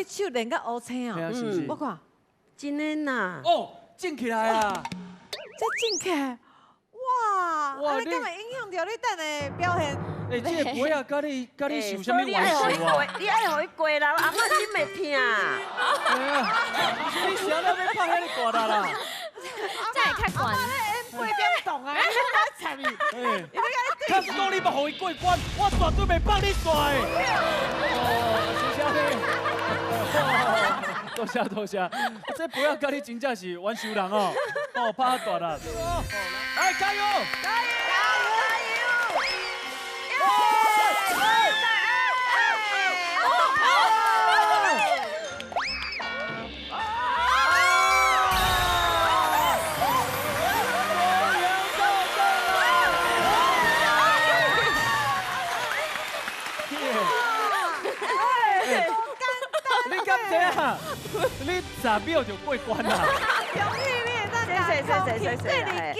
你手练到乌青哦，是不是？我看真的呐。哦，进起来啊！这进去，哇！哇你敢会影响到你等的表现？哎，这个杯啊，甲你受什么冤仇啊？你爱互伊过啦，阿妈心袂痛。哎呀，你想到要拍遐尼大力啦？这也较悬。不会变动啊！我猜你，哎，他是讲你要互伊过关，我绝对袂放你耍的。哦，谢谢你。多谢，这杯啊，甲你真正是冤仇人哦，哦，拍大力。来，加油！加油！你10秒就过关啦！恭喜你，大家！谢谢。这你